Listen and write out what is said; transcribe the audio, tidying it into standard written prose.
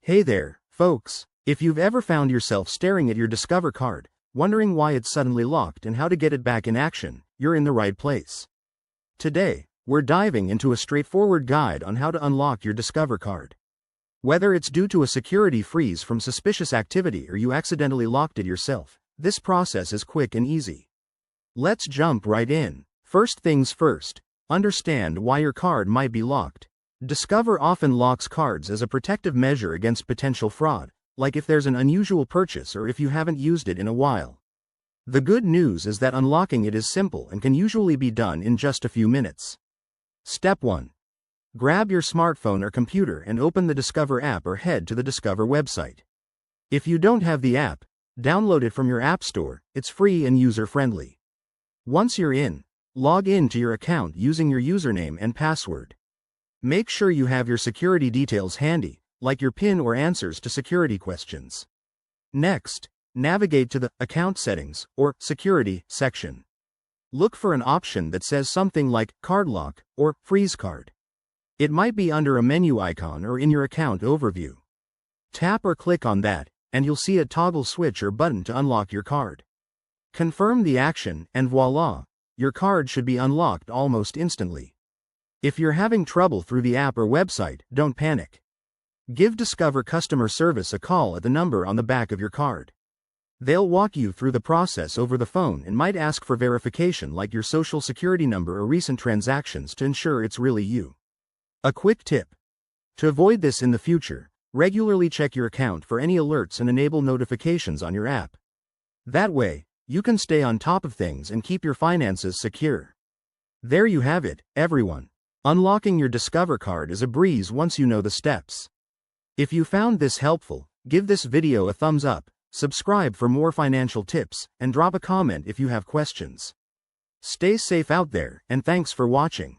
Hey there, folks. If you've ever found yourself staring at your Discover card, wondering why it's suddenly locked and how to get it back in action, you're in the right place. Today, we're diving into a straightforward guide on how to unlock your Discover card. Whether it's due to a security freeze from suspicious activity or you accidentally locked it yourself, this process is quick and easy. Let's jump right in. First things first, understand why your card might be locked. Discover often locks cards as a protective measure against potential fraud, like if there's an unusual purchase or if you haven't used it in a while. The good news is that unlocking it is simple and can usually be done in just a few minutes. Step 1. Grab your smartphone or computer and open the Discover app or head to the Discover website. If you don't have the app, download it from your app store. It's free and user-friendly. Once you're in, log in to your account using your username and password. Make sure you have your security details handy, like your PIN or answers to security questions. Next, navigate to the Account Settings or Security section. Look for an option that says something like Card Lock or Freeze Card. It might be under a menu icon or in your account overview. Tap or click on that, and you'll see a toggle switch or button to unlock your card. Confirm the action, and voila, your card should be unlocked almost instantly. If you're having trouble through the app or website, don't panic. Give Discover customer service a call at the number on the back of your card. They'll walk you through the process over the phone and might ask for verification like your social security number or recent transactions to ensure it's really you. A quick tip. To avoid this in the future, regularly check your account for any alerts and enable notifications on your app. That way, you can stay on top of things and keep your finances secure. There you have it, everyone. Unlocking your Discover card is a breeze once you know the steps. If you found this helpful, give this video a thumbs up, subscribe for more financial tips, and drop a comment if you have questions. Stay safe out there, and thanks for watching.